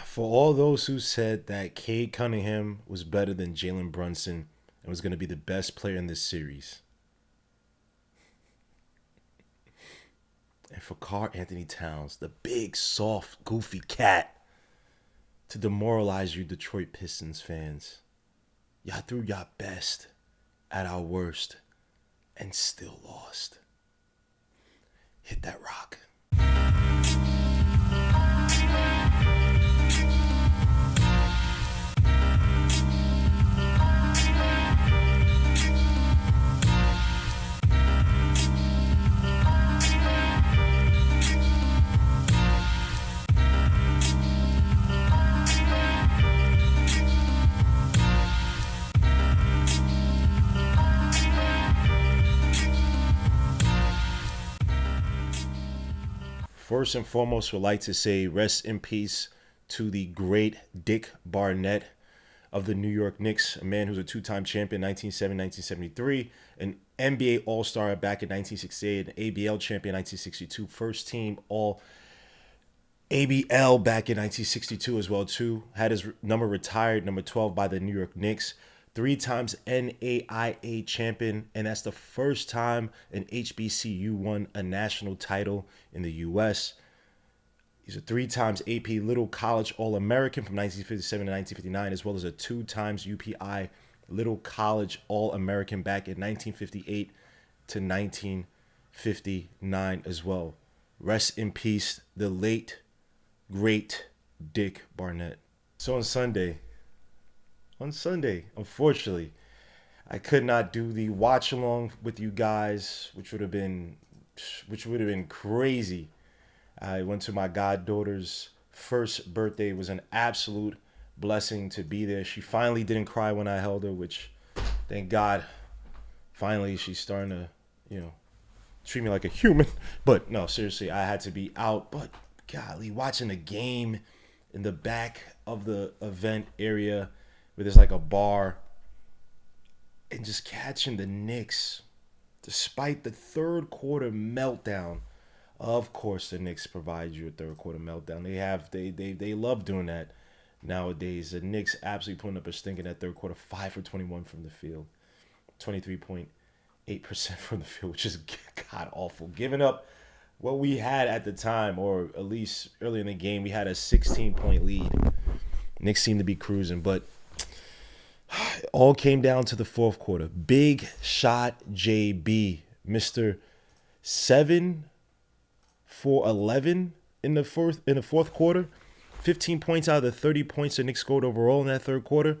For all those who said that Cade Cunningham was better than Jalen Brunson and was going to be the best player in this series, and for Carl Anthony Towns, the big, soft, goofy cat, to demoralize you Detroit Pistons fans, y'all threw y'all best at our worst and still lost. Hit that rock. First and foremost, would like to say rest in peace to the great Dick Barnett of the New York Knicks, a man who's a two-time champion 1970, 1973, an NBA All-Star back in 1968, an ABL champion 1962, first team All ABL back in 1962 as well too. Had his number retired, number 12 by the New York Knicks. Three times NAIA champion, and that's the first time an HBCU won a national title in the U.S. He's a three times AP Little College All-American from 1957 to 1959, as well as a two times UPI Little College All-American back in 1958 to 1959 as well. Rest in peace, the late, great Dick Barnett. So on Sunday, unfortunately, I could not do the watch along with you guys, which would have been crazy. I went to my goddaughter's first birthday. It was an absolute blessing to be there. She finally didn't cry when I held her, which, thank God, finally she's starting to, treat me like a human. But no, seriously, I had to be out. But golly, watching a game in the back of the event area where there's like a bar and just catching the Knicks, despite the third quarter meltdown. Of course, the Knicks provide you a third quarter meltdown. They love doing that nowadays. The Knicks absolutely putting up a stink in that third quarter, 5 for 21 from the field, 23.8% from the field, which is god awful. Giving up what we had at the time, or at least early in the game, we had a 16-point lead. Knicks seemed to be cruising, but it all came down to the fourth quarter. Big shot JB, Mr. 7 for 11 in the fourth quarter. 15 points out of the 30 points the Knicks scored overall in that third quarter.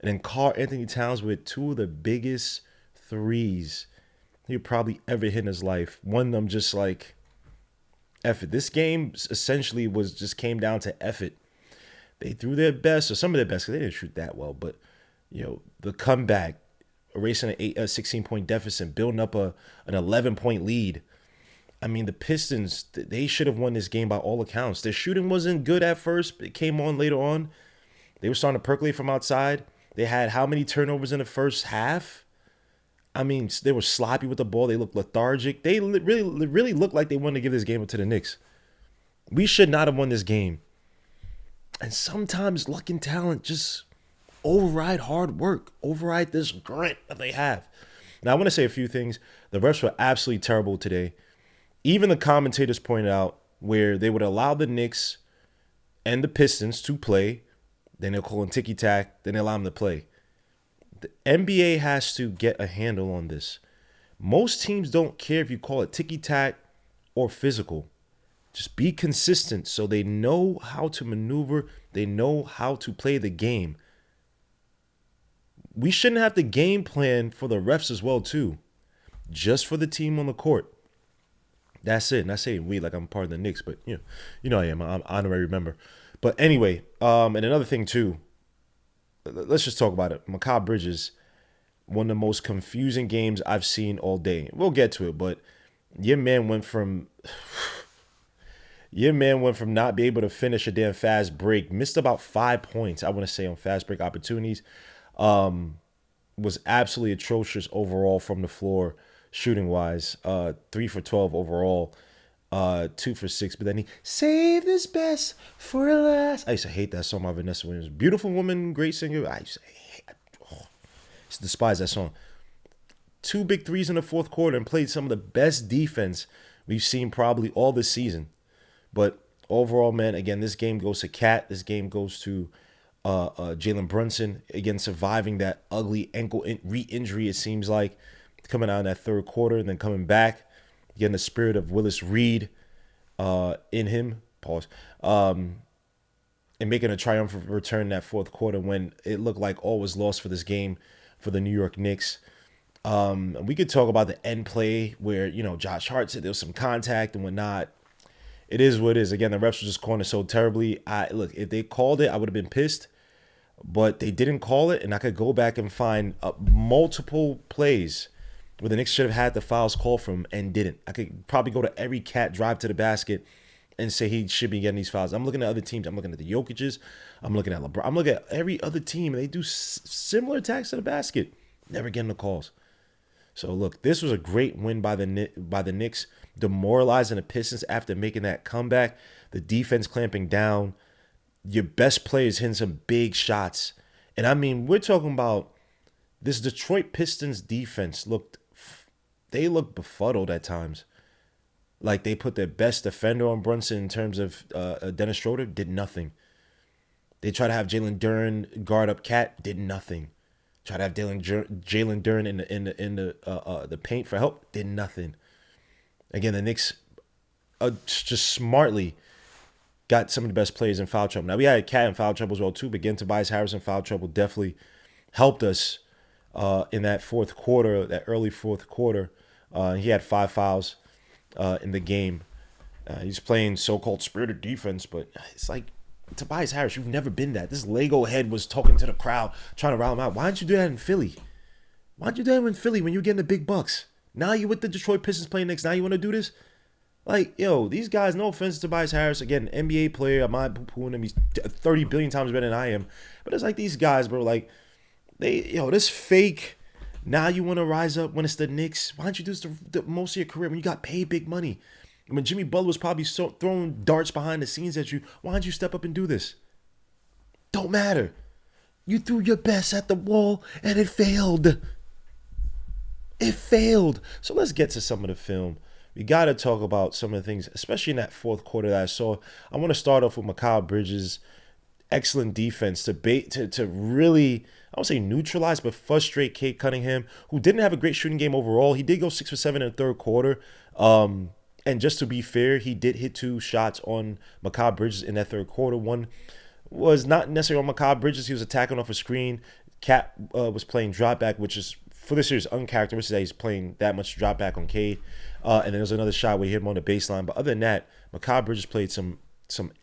And then Carl Anthony Towns with two of the biggest threes he probably ever hit in his life. One of them just like effort. This game essentially came down to effort. They threw their best, or some of their best, because they didn't shoot that well. But, the comeback, erasing a 16-point deficit, building up an 11-point lead. I mean, the Pistons, they should have won this game by all accounts. Their shooting wasn't good at first, but it came on later on. They were starting to percolate from outside. They had how many turnovers in the first half? I mean, they were sloppy with the ball. They looked lethargic. They really looked like they wanted to give this game up to the Knicks. We should not have won this game. And sometimes luck and talent just override hard work, override this grit that they have. Now, I want to say a few things. The refs were absolutely terrible today. Even the commentators pointed out where they would allow the Knicks and the Pistons to play, then they'll call them ticky-tack, then they allow them to play. The NBA has to get a handle on this. Most teams don't care if you call it ticky-tack or physical. Just be consistent so they know how to maneuver. They know how to play the game. We shouldn't have to game plan for the refs as well, too. Just for the team on the court. That's it. And I say we like I'm part of the Knicks, but you know I am. I'm an honorary member. But anyway, and another thing, too. Let's just talk about it. Mikal Bridges, one of the most confusing games I've seen all day. We'll get to it, but your man went from not being able to finish a damn fast break, missed about 5 points, I want to say, on fast break opportunities. Was absolutely atrocious overall from the floor, shooting wise. 3 for 12 overall. 2 for 6, but then he saved his best for last. I used to hate that song by Vanessa Williams. Beautiful woman, great singer. I used to despise that song. 2 big threes in the fourth quarter and played some of the best defense we've seen probably all this season. But overall, man, again, this game goes to Cat. This game goes to Jalen Brunson, again, surviving that ugly ankle re-injury, it seems like, coming out in that third quarter and then coming back. Again, the spirit of Willis Reed in him, pause, and making a triumphant return in that fourth quarter when it looked like all was lost for this game for the New York Knicks. We could talk about the end play where, Josh Hart said there was some contact and whatnot. It is what it is. Again, the refs were just calling it so terribly. Look, if they called it, I would have been pissed. But they didn't call it, and I could go back and find multiple plays where the Knicks should have had the fouls called from and didn't. I could probably go to every Cat drive to the basket and say he should be getting these fouls. I'm looking at other teams. I'm looking at the Jokic's. I'm looking at LeBron. I'm looking at every other team, and they do similar attacks to the basket. Never getting the calls. So, look, this was a great win by the Knicks, demoralizing the Pistons after making that comeback. The defense clamping down. Your best players hitting some big shots. And, I mean, we're talking about this Detroit Pistons defense looked befuddled at times. Like, they put their best defender on Brunson in terms of Dennis Schroeder, did nothing. They tried to have Jalen Duren guard up Cat, did nothing. Try to have Jalen Duren in the paint for help. Did nothing. Again, the Knicks just smartly got some of the best players in foul trouble. Now, we had Cat in foul trouble as well, too. But again, Tobias Harris in foul trouble definitely helped us in that fourth quarter, that early fourth quarter. He had 5 fouls in the game. He's playing so-called spirited defense, but it's like, Tobias Harris, you've never been that. This Lego head was talking to the crowd, trying to rile him out. Why didn't you do that in Philly? Why didn't you do that in Philly when you were getting the big bucks? Now you're with the Detroit Pistons playing next. Now you want to do this? Like, these guys, no offense to Tobias Harris. Again, NBA player. I'm not poo-pooing him. He's 30 billion times better than I am. But it's like these guys, bro, like, this fake, now you want to rise up when it's the Knicks. Why don't you do this the most of your career when you got paid big money? When Jimmy Butler was probably throwing darts behind the scenes at you, why don't you step up and do this? Don't matter. You threw your best at the wall, and it failed. It failed. So let's get to some of the film. We got to talk about some of the things, especially in that fourth quarter that I saw. I want to start off with Mikal Bridges' excellent defense to really, I won't say neutralize, but frustrate Cade Cunningham, who didn't have a great shooting game overall. He did go 6 for 7 in the third quarter. And just to be fair, he did hit 2 shots on Mikal Bridges in that third quarter. One was not necessarily on Mikal Bridges. He was attacking off a screen. Cat was playing drop back, which is, for this series, uncharacteristic that he's playing that much drop back on Cade. And then there was another shot where he hit him on the baseline. But other than that, Mikal Bridges played some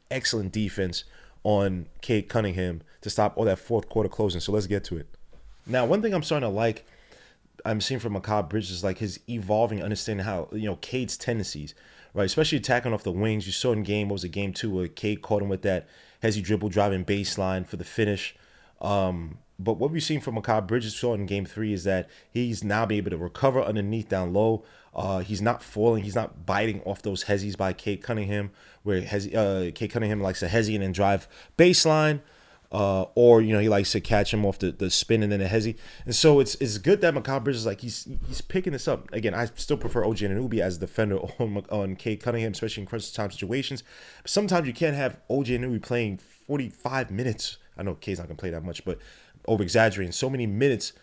excellent defense on Cade Cunningham to stop all that fourth quarter closing. So let's get to it. Now, one thing I'm starting to like, I'm seeing from Mikal Bridges, like his evolving, understanding how, Cade's tendencies, right? Especially attacking off the wings. You saw in game, what was it, game 2, where Cade caught him with that hezzy dribble driving baseline for the finish. But what we've seen from Mikal Bridges saw in game 3 is that he's now be able to recover underneath down low. He's not falling. He's not biting off those hezzies by Cade Cunningham, where Cade Cunningham likes to hezzy and then drive baseline. Or he likes to catch him off the spin and then the hezzy. And so it's good that Mikal Bridges, like, he's picking this up. Again, I still prefer OG Anunoby as a defender on Cade Cunningham, especially in crunch time situations. But sometimes you can't have OG Anunoby playing 45 minutes. I know Cade's not going to play that much, but over-exaggerating so many minutes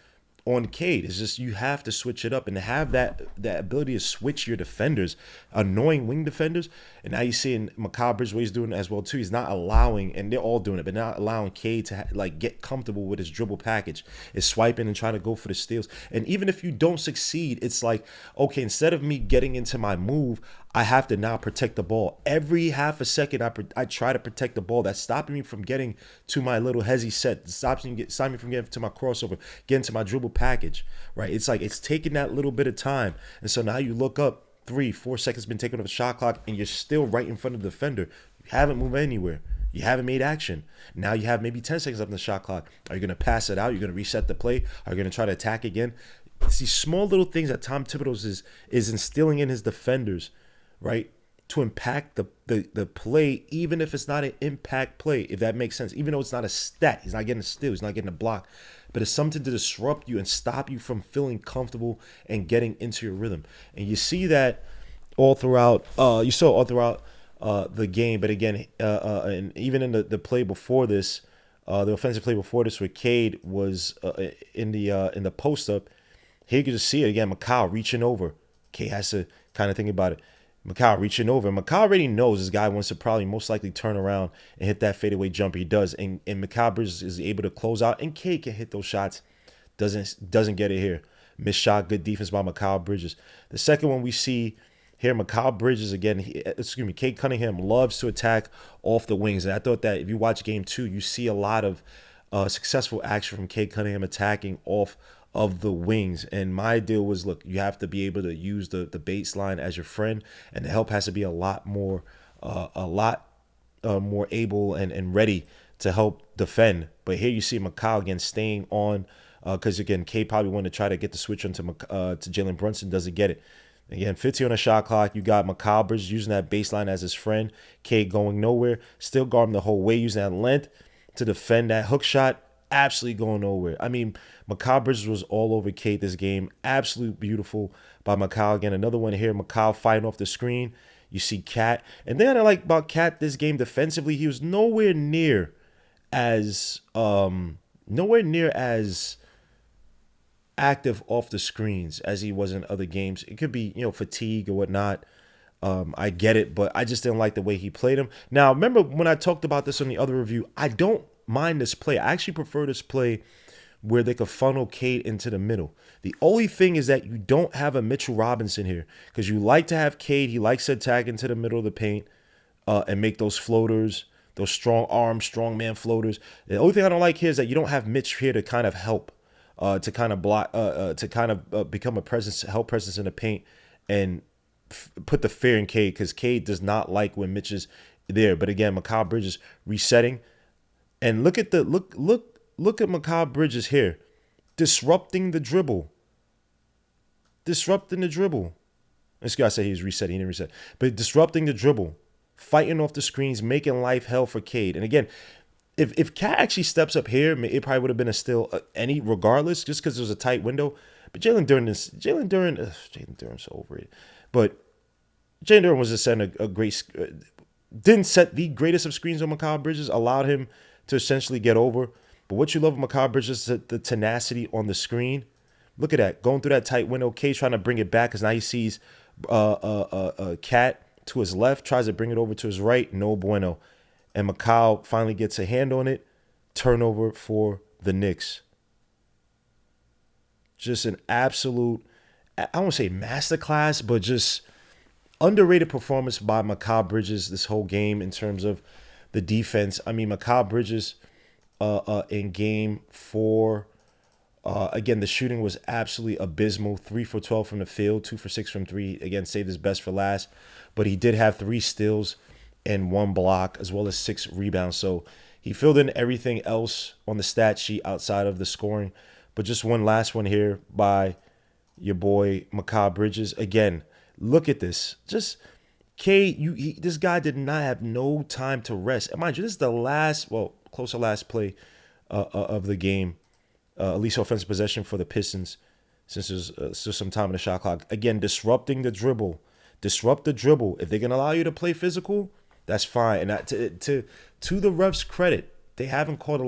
on Cade. It's just you have to switch it up and have that ability to switch your defenders, annoying wing defenders. And now you see in Mikal Bridges what he's doing as well too. He's not allowing, and they're all doing it, but not allowing Cade to get comfortable with his dribble package. Is swiping and trying to go for the steals. And even if you don't succeed, it's like, okay, instead of me getting into my move, I have to now protect the ball. Every half a second, I try to protect the ball. That's stopping me from getting to my little hezzy set. Stopping me from getting to my crossover, getting to my dribble package, right? It's like it's taking that little bit of time. And so now you look up, 3-4 seconds been taken off the shot clock, and you're still right in front of the defender. You haven't moved anywhere. You haven't made action. Now you have maybe 10 seconds left on the shot clock. Are you going to pass it out? You're going to reset the play? Are you going to try to attack again? It's these small little things that Tom Thibodeau is instilling in his defenders, right? to impact the play, even if it's not an impact play, if that makes sense. Even though it's not a stat, he's not getting a steal, he's not getting a block, but it's something to disrupt you and stop you from feeling comfortable and getting into your rhythm. And you see that all throughout. You saw all throughout the game, but again, and even in the play before this, the offensive play before this, where Cade was in the post up, here you can just see it again. Macau reaching over. Cade has to kind of think about it. Macau reaching over. Macau already knows this guy wants to probably most likely turn around and hit that fadeaway jumper. He does, and Macau Bridges is able to close out, and Cade can hit those shots. Doesn't get it here. Missed shot. Good defense by Macau Bridges. The second one we see here, Macau Bridges again. Cade Cunningham loves to attack off the wings, and I thought that if you watch game 2, you see a lot of successful action from Cade Cunningham attacking off of the wings. And my deal was, look, you have to be able to use the baseline as your friend, and the help has to be a lot more more able and ready to help defend. But here you see Macau again staying on, because again, Cade probably wanted to try to get the switch onto to Jalen Brunson, doesn't get it. Again, 50 on the shot clock. You got Macau Bridges using that baseline as his friend. Cade going nowhere. Still guarding the whole way, using that length to defend that hook shot. Absolutely going nowhere. I mean, Macau Bridges was all over Cade this game. Absolutely beautiful by Macau. Again, another one here. Macau fighting off the screen. You see Cat. And then I like about Cat this game defensively, he was nowhere near as active off the screens as he was in other games. It could be, fatigue or whatnot. I get it, but I just didn't like the way he played him. Now, remember when I talked about this on the other review, I don't mind this play. I actually prefer this play where they could funnel Cade into the middle. The only thing is that you don't have a Mitchell Robinson here, because you like to have Cade. He likes to attack into the middle of the paint and make those floaters, those strong arm, strong man floaters. The only thing I don't like here is that you don't have Mitch here to kind of help, to kind of block, to kind of become a presence, help presence in the paint and put the fear in Cade, because Cade does not like when Mitch is there. But again, Macau Bridges resetting, and look at Macau Bridges here, disrupting the dribble. This guy said he was resetting. He didn't reset. But disrupting the dribble, fighting off the screens, making life hell for Cade. And again, if Cat actually steps up here, it probably would have been a steal regardless, just because there was a tight window. But Jalen Duren's so overrated. But Jalen Duren was just setting a great, didn't set the greatest of screens on Macau Bridges, allowed him to essentially get over. But what you love with Macau Bridges is the tenacity on the screen. Look at that, going through that tight window. Cade's trying to bring it back, because now he sees Cat to his left, tries to bring it over to his right, no bueno. And Macau finally gets a hand on it. Turnover for the Knicks. Just an absolute, I won't say masterclass, but just underrated performance by Macau Bridges this whole game in terms of the defense. I mean, Macau Bridges in game 4, again, the shooting was absolutely abysmal. 3 for 12 from the field, 2 for 6 from 3. Again, saved his best for last. But he did have 3 steals and 1 block, as well as 6 rebounds. So he filled in everything else on the stat sheet outside of the scoring. But just one last one here by your boy Macau Bridges. Again, look at this. Just Cade, this guy did not have no time to rest. And mind you, this is the last, close to last play of the game, at least offensive possession for the Pistons, since there's still some time in the shot clock. Again, disrupting the dribble. Disrupt the dribble. If they're going to allow you to play physical, that's fine. And to the refs' credit, they haven't called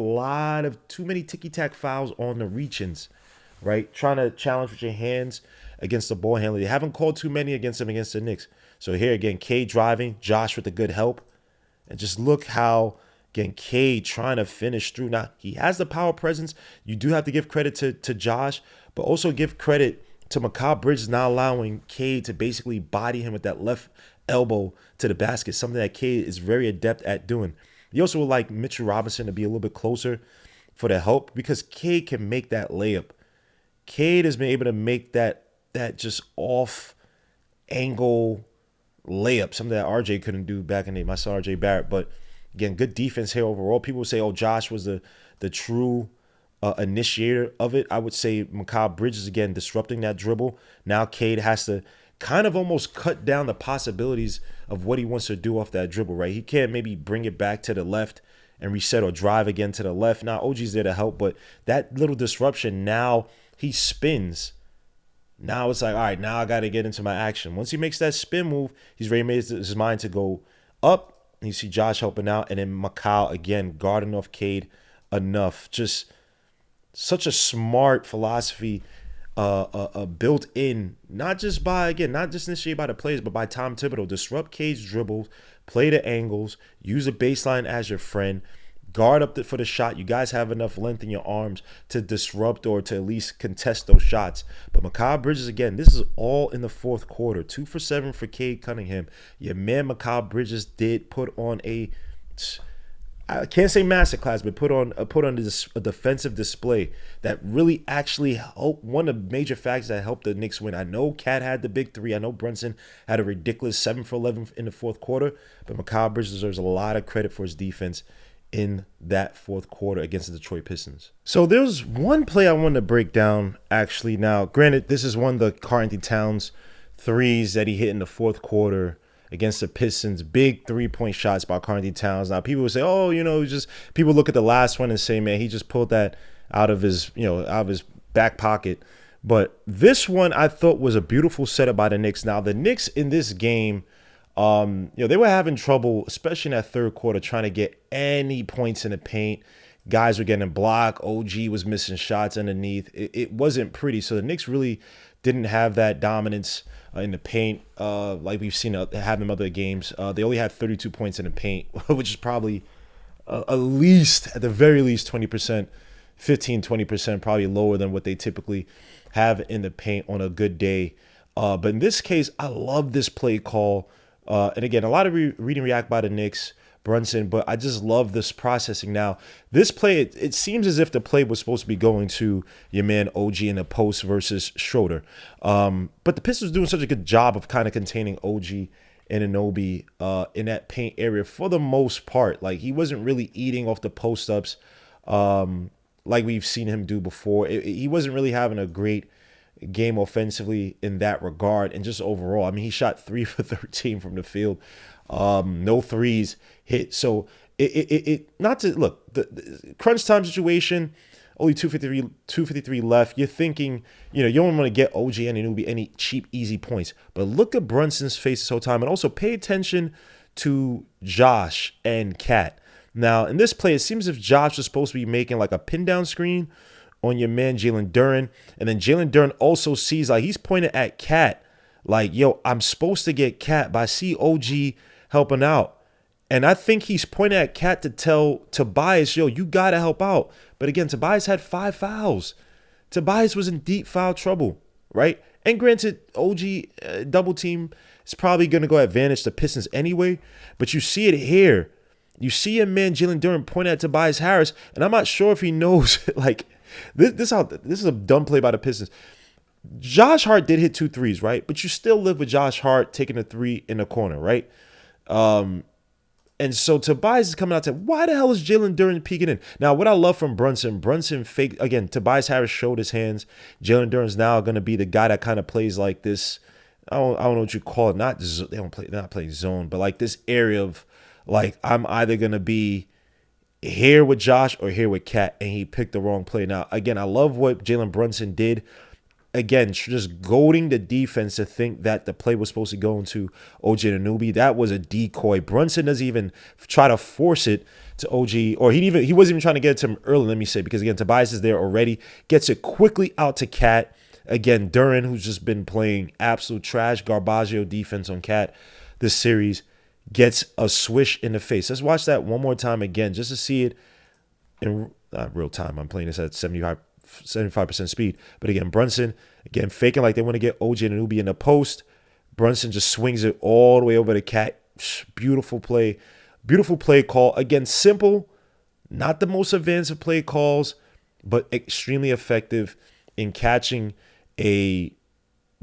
too many ticky-tack fouls on the reach-ins, right? Trying to challenge with your hands against the ball handler. They haven't called too many against the Knicks. So here again, Cade driving, Josh with the good help. And just look how, again, Cade trying to finish through. Now, he has the power presence. You do have to give credit to Josh, but also give credit to Macau Bridges not allowing Cade to basically body him with that left elbow to the basket, something that Cade is very adept at doing. You also would like Mitchell Robinson to be a little bit closer for the help, because Cade can make that layup. Cade has been able to make that just off angle layup, something that RJ couldn't do back in the day. My son RJ Barrett. But again, good defense here overall. People say, oh, Josh was the true initiator of it. I would say Macau Bridges, again, disrupting that dribble. Now Cade has to kind of almost cut down the possibilities of what he wants to do off that dribble, right? He can't maybe bring it back to the left and reset or drive again to the left. Now, OG's there to help, but that little disruption, now he spins. Now it's like, all right, now I got to get into my action. Once he makes that spin move, he's ready to make his mind to go up. And you see Josh helping out, and then Mikal, again, guarding off Cade enough. Just such a smart philosophy built in, not just initiated by the players, but by Tom Thibodeau. Disrupt Cade's dribbles, play the angles, use a baseline as your friend, guard up for the shot. You guys have enough length in your arms to disrupt or to at least contest those shots. But Mikal Bridges, again, this is all in the fourth quarter. 2 for 7 for Cade Cunningham. Your man Mikal Bridges did put on I can't say masterclass, but put on a defensive display that really actually helped. One of the major factors that helped the Knicks win. I know Cat had the big three. I know Brunson had a ridiculous 7 for 11 in the fourth quarter, but Mikal Bridges deserves a lot of credit for his defense in that fourth quarter against the Detroit Pistons. So there's one play I wanted to break down, actually. Now, granted, this is one of the Karl-Anthony Towns threes that he hit in the fourth quarter against the Pistons. Big 3-point shots by Karl-Anthony Towns. Now, people would say, oh, people look at the last one and say, man, he just pulled that out of his back pocket. But this one I thought was a beautiful setup by the Knicks. Now, the Knicks in this game, they were having trouble, especially in that third quarter, trying to get any points in the paint. Guys were getting blocked. OG was missing shots underneath. It wasn't pretty. So the Knicks really didn't have that dominance in the paint like we've seen have in other games. They only had 32 points in the paint, which is probably at the very least 20%, 15-20%, probably lower than what they typically have in the paint on a good day. But in this case, I love this play call. And again, a lot of read and react by the Knicks, Brunson, but I just love this processing. Now, this play, it seems as if the play was supposed to be going to your man OG in the post versus Schroeder. But the Pistons doing such a good job of kind of containing OG and Anunoby in that paint area for the most part. Like, he wasn't really eating off the post-ups like we've seen him do before. He wasn't really having a great game offensively in that regard, and just overall, I mean, he shot 3 for 13 from the field, no threes hit. So it not to look the crunch time situation, only 253 left. You're thinking, you don't want to get OG and Anunoby any cheap easy points, but look at Brunson's face this whole time, and also pay attention to Josh and Cat. Now in this play, it seems as if Josh was supposed to be making like a pin down screen on your man Jalen Duren, and then Jalen Duren also sees, like, he's pointing at Cat, like, yo, I'm supposed to get Cat, but I see OG helping out, and I think he's pointing at Cat to tell Tobias, yo, you gotta help out. But again, Tobias had 5 fouls. Tobias was in deep foul trouble, right? And granted, OG double team is probably gonna go advantage the Pistons anyway, but you see it here. You see a man Jalen Duren point at Tobias Harris, and I'm not sure if he knows, like, This is a dumb play by the Pistons. Josh Hart did hit 2 threes, right? But you still live with Josh Hart taking a 3 in the corner, right? And so Tobias is coming out to, why the hell is Jalen Duren peeking in? Now, what I love from Brunson fake, again, Tobias Harris showed his hands. Jalen Duren's now going to be the guy that kind of plays like this. I don't know what you call it. They're not playing zone, but like this area of, like, I'm either going to be here with Josh or here with Cat, and he picked the wrong play. Now, again, I love what Jalen Brunson did. Again, just goading the defense to think that the play was supposed to go into OG and Anunoby. That was a decoy. Brunson doesn't even try to force it to OG, or he wasn't even trying to get it to him early, let me say, because again, Tobias is there already. Gets it quickly out to Cat. Again, Duren, who's just been playing absolute trash, Garbaggio defense on Cat this series, gets a swish in the face. Let's watch that one more time again just to see it in real time. I'm playing this at 75% speed. But again, Brunson, again, faking like they want to get OG and Anunoby in the post. Brunson just swings it all the way over to Cat. Beautiful play. Beautiful play call. Again, simple, not the most advanced of play calls, but extremely effective in catching a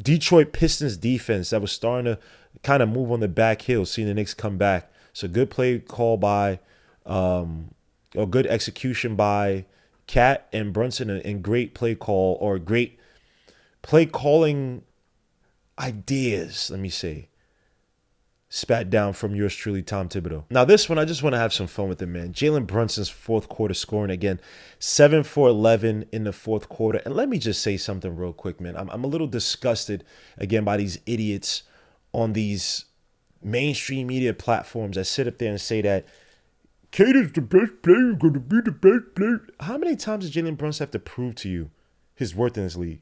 Detroit Pistons defense that was starting to kind of move on the back heel, seeing the Knicks come back. So good play call by, or good execution by Cat and Brunson, and great play call, or great play calling ideas, let me say, spat down from yours truly, Tom Thibodeau. Now, this one, I just want to have some fun with it, man. Jalen Brunson's fourth quarter scoring again, 7 for 11 in the fourth quarter. And let me just say something real quick, man. I'm a little disgusted, again, by these idiots on these mainstream media platforms that sit up there and say that Cade is the best player, going to be the best player. How many times does Jalen Brunson have to prove to you his worth in this league?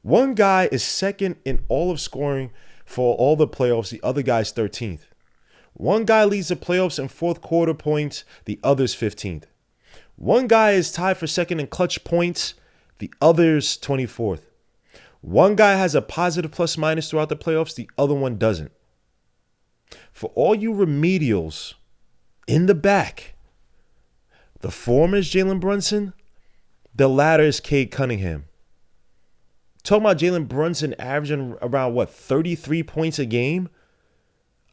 One guy is second in all of scoring for all the playoffs. The other guy's 13th. One guy leads the playoffs in fourth quarter points. The other's 15th. One guy is tied for second in clutch points. The other's 24th. One guy has a positive plus minus throughout the playoffs. The other one doesn't. For all you remedials in the back, the former is Jalen Brunson. The latter is Cade Cunningham. Talking about Jalen Brunson averaging around, 33 points a game?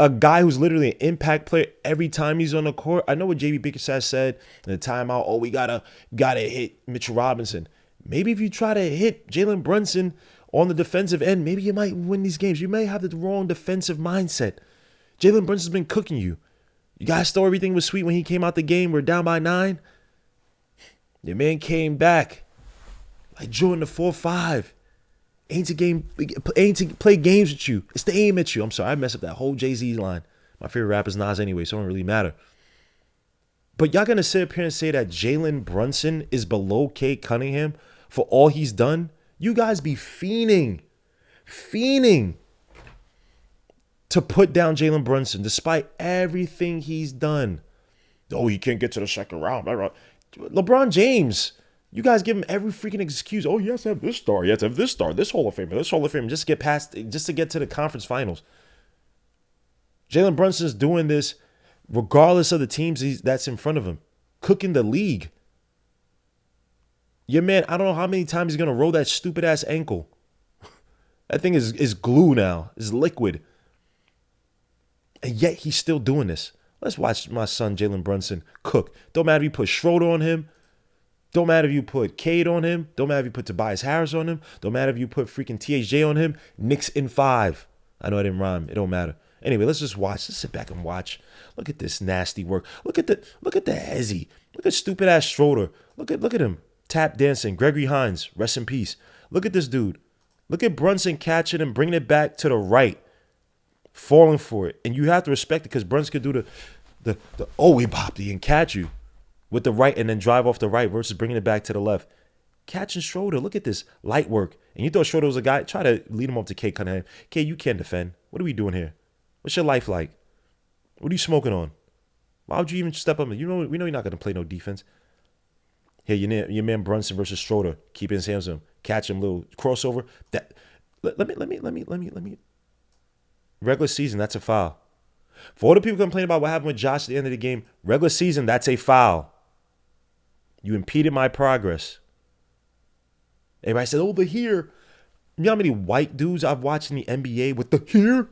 A guy who's literally an impact player every time he's on the court. I know what JB Bickerstaff said in the timeout. We gotta hit Mitchell Robinson. Maybe if you try to hit Jalen Brunson on the defensive end, maybe you might win these games. You may have the wrong defensive mindset. Jalen Brunson's been cooking you. You guys thought everything was sweet when he came out the game. We're down by 9. Your man came back like Jordan the 4-5. Ain't to play games with you. It's to aim at you. I'm sorry, I messed up that whole Jay-Z line. My favorite rapper is Nas anyway, so it don't really matter. But y'all gonna sit up here and say that Jalen Brunson is below Cade Cunningham for all he's done? You guys be fiending to put down Jalen Brunson despite everything he's done. Oh, he can't get to the second round. LeBron James. You guys give him every freaking excuse. Oh, you have to have this star. You have to have this star. This Hall of Famer. Just to get to the conference finals. Jalen Brunson's doing this regardless of the teams that's in front of him. Cooking the league. Your man, I don't know how many times he's going to roll that stupid ass ankle. That thing is glue now. It's liquid. And yet he's still doing this. Let's watch my son Jalen Brunson cook. Don't matter if you put Schroeder on him. Don't matter if you put Cade on him. Don't matter if you put Tobias Harris on him. Don't matter if you put freaking THJ on him. Knicks in 5. I know I didn't rhyme. It don't matter. Anyway, let's just watch. Let's sit back and watch. Look at this nasty work. Look at the hezzy. Look at stupid ass Schroeder. Look at him. Tap dancing. Gregory Hines. Rest in peace. Look at this dude. Look at Brunson catching and bringing it back to the right. Falling for it. And you have to respect it because Brunson could do the we bopped and catch you with the right and then drive off the right versus bringing it back to the left. Catching Schroeder. Look at this light work. And you thought Schroeder was a guy. Try to lead him up to Cade Cunningham. Cade, you can't defend. What are we doing here? What's your life like? What are you smoking on? Why would you even step up? We know you're not going to play no defense. Here, your man Brunson versus Schroeder. Keeping his hands on him. Catch him, little crossover. Let me. Regular season, that's a foul. For all the people complaining about what happened with Josh at the end of the game, regular season, that's a foul. You impeded my progress. Everybody said, over here. You know how many white dudes I've watched in the NBA with the here?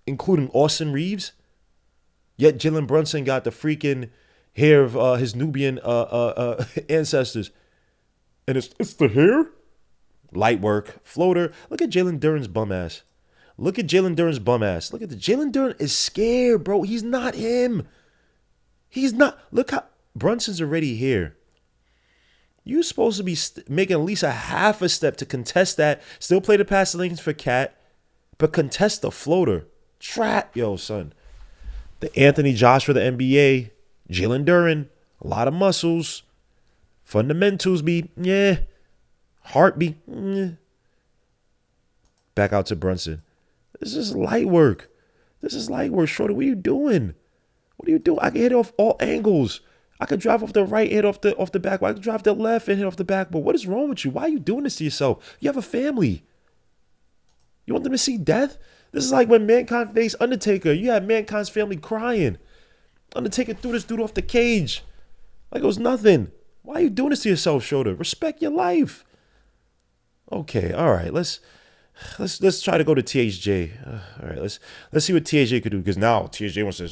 Including Austin Reeves. Yet Jalen Brunson got the freaking hair of his Nubian ancestors. And it's the hair? Light work. Floater. Look at Jalen Duren's bum ass. Look at Jalen Duren's bum ass. Look at Jalen Duren is scared, bro. He's not him. He's not. Look how Brunson's already here. You're supposed to be making at least a half a step to contest that. Still play the pass lanes for Cat, but contest the floater. Trap, yo, son. The Anthony Josh for the NBA. Jalen Duren, a lot of muscles. Fundamentals be, Heart be, Back out to Brunson. This is light work. Schroeder, what are you doing? I can hit off all angles. I could drive off the right, hit off the back. I could drive the left and hit off the back. But what is wrong with you? Why are you doing this to yourself? You have a family. You want them to see death? This is like when Mankind faced Undertaker. You had Mankind's family crying. Undertaker threw this dude off the cage like it was nothing. Why are you doing this to yourself, Schroeder? Respect your life. Okay, all right. Let's try to go to THJ. All right, let's see what THJ could do, because now THJ wants to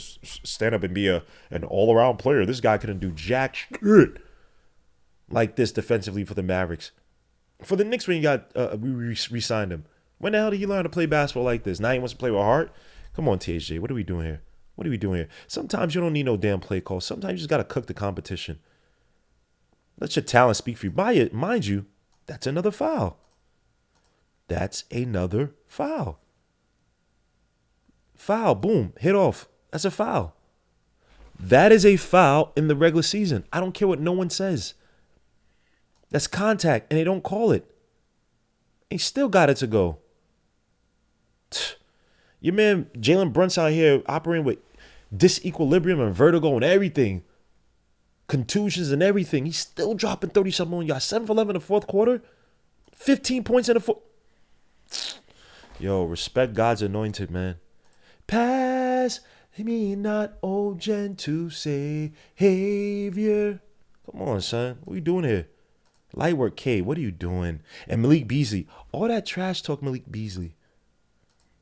stand up and be an all-around player. This guy couldn't do jack shit like this defensively for the Mavericks. For the Knicks, when you got we re-signed him. When the hell did he learn to play basketball like this? Now he wants to play with heart? Come on, THJ. What are we doing here? What are we doing here? Sometimes you don't need no damn play call. Sometimes you just got to cook the competition. Let your talent speak for you. Mind you, that's another foul. That's another foul. Foul. Boom. Hit off. That's a foul. That is a foul in the regular season. I don't care what no one says. That's contact, and they don't call it. He still got it to go. Your man Jalen Brunson out here operating with disequilibrium and vertigo and everything. Contusions and everything. He's still dropping 30-something on y'all. 7 for 11 in the fourth quarter. 15 points in the fourth. Yo, respect God's anointed, man. Pass me not, oh gentle Savior. Come on, son. What are you doing here? Light work, Cade. What are you doing? And Malik Beasley. All that trash talk, Malik Beasley.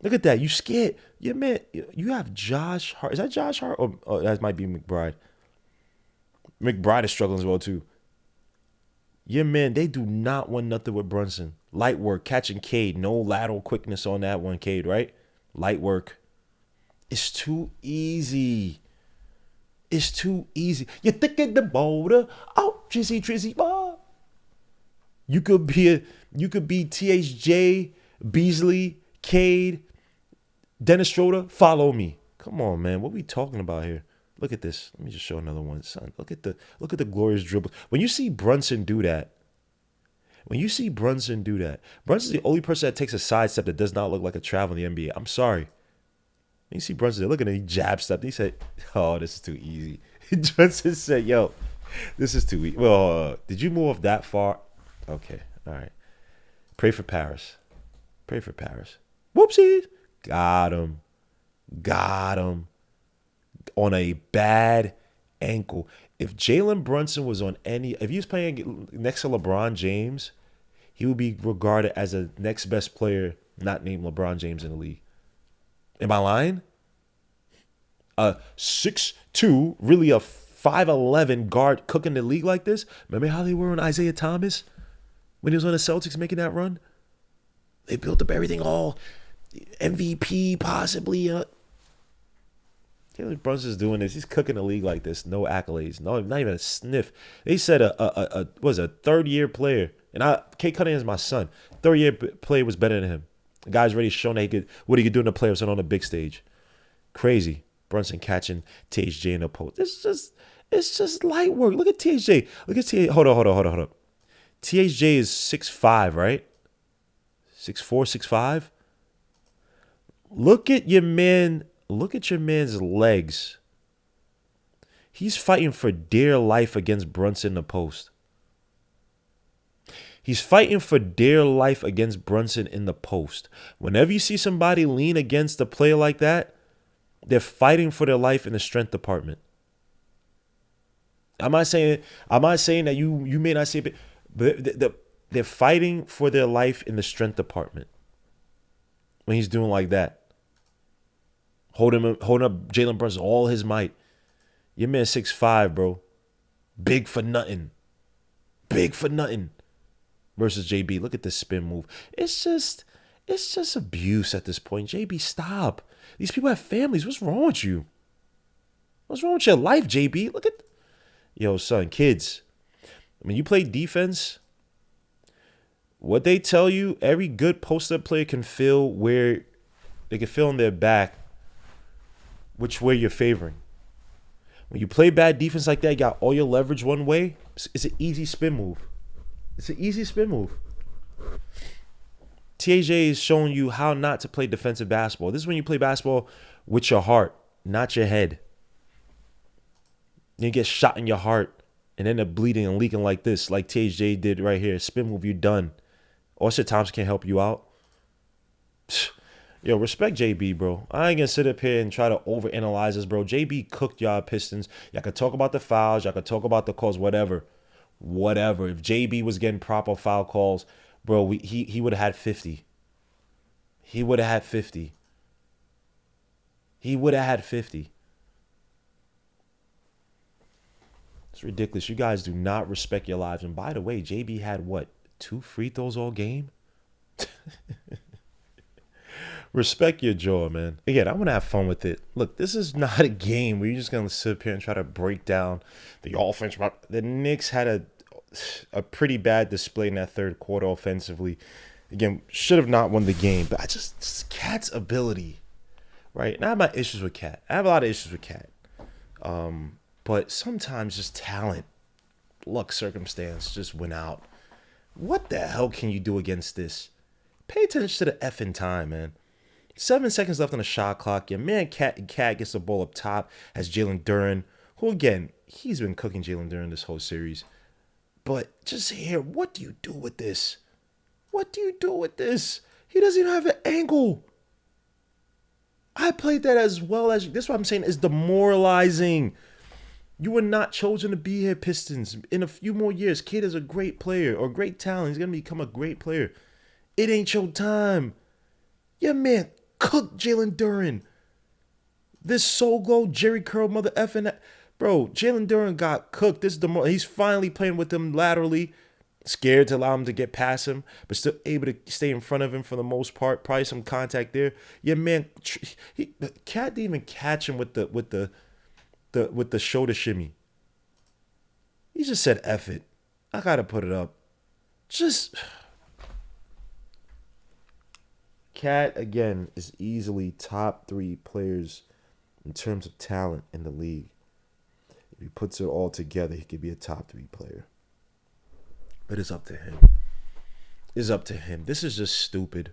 Look at that. You scared. Yeah, man. You have Josh Hart. Is that Josh Hart? Or that might be McBride. McBride is struggling as well, too. Yeah, man. They do not want nothing with Brunson. Light work. Catching Cade. No lateral quickness on that one, Cade, right? Light work. It's too easy. It's too easy. You're thick in the boulder. Oh, Trizzy, ball. You could be THJ, Beasley, Cade, Dennis Schroeder. Follow me. Come on, man. What are we talking about here? Look at this. Let me just show another one, son. Look at the glorious dribble. When you see Brunson do that, Brunson's the only person that takes a sidestep that does not look like a travel in the NBA. I'm sorry. You see Brunson there, look at him, he jab stepped. He said, oh, this is too easy. Brunson said, yo, this is too easy. Well, did you move that far? Okay, all right. Pray for Paris. Whoopsies. Got him. On a bad ankle. If Jalen Brunson was on if he was playing next to LeBron James, he would be regarded as a next best player not named LeBron James in the league. Am I lying? A 6'2", really a 5'11" guard cooking the league like this? Remember how they were on Isaiah Thomas when he was on the Celtics making that run? They built up everything, all MVP possibly. Jalen Brunson's doing this. He's cooking the league like this. No accolades. No, not even a sniff. They said a third-year player. And Cade Cunningham is my son. Third-year player was better than him. The guy's already shown that what he could do in the playoffs and on the big stage. Crazy. Brunson catching THJ in the post. It's just light work. Look at THJ. Look at THJ. Hold on. THJ is 6'5", right? 6'4", 6'5". Look at your man. Look at your man's legs. He's fighting for dear life against Brunson in the post. He's fighting for dear life against Brunson in the post. Whenever you see somebody lean against a player like that, they're fighting for their life in the strength department. I'm not saying that you may not see it, but they're fighting for their life in the strength department when he's doing like that. Holding up Jalen Brunson all his might. Your man 6'5", bro. Big for nothing. Versus JB. Look at this spin move. It's just abuse at this point. JB, stop. These people have families. What's wrong with you? What's wrong with your life, JB? Look at... Yo, son, kids. When you play defense, what they tell you, every good post-up player can feel where... They can feel on their back which way you're favoring. When you play bad defense like that, you got all your leverage one way. It's an easy spin move. TJ is showing you how not to play defensive basketball. This is when you play basketball with your heart, not your head. You get shot in your heart and end up bleeding and leaking like this, like TJ did right here. Spin move, you done. Austin Thompson can't help you out. Yo, respect JB, bro. I ain't gonna sit up here and try to overanalyze this, bro. JB cooked y'all Pistons. Y'all could talk about the fouls. Y'all could talk about the calls, whatever. If JB was getting proper foul calls, bro, he would have had 50. He would have had 50. It's ridiculous. You guys do not respect your lives. And by the way, JB had what? 2 free throws all game? Respect your jaw, man. Again, I want to have fun with it. Look, this is not a game where you're just gonna sit up here and try to break down the offense. The Knicks had a pretty bad display in that third quarter offensively. Again, should have not won the game, but I just Cat's ability, right? And I have my issues with Cat. I have a lot of issues with Cat, but sometimes just talent, luck, circumstance just went out. What the hell can you do against this? Pay attention to the effing time, man. 7 seconds left on the shot clock. Your man Cat gets the ball up top. Has Jalen Duren, who again, he's been cooking Jalen Duren this whole series. But just here, what do you do with this? What do you do with this? He doesn't even have an angle. I played that as well as this. Is what I'm saying is demoralizing. You were not chosen to be here, Pistons. In a few more years, Cade is a great player or great talent. He's gonna become a great player. It ain't your time. Your man cooked Jalen Duren. This solo Jerry Curl mother effing bro. Jalen Duren got cooked. This is he's finally playing with them laterally. Scared to allow him to get past him, but still able to stay in front of him for the most part. Probably some contact there. Yeah, man. The Cat didn't even catch him with the shoulder shimmy. He just said, F it. I gotta put it up. Just Cat, again, is easily top 3 players in terms of talent in the league. If he puts it all together, he could be a top 3 player. But it's up to him. It's up to him. This is just stupid.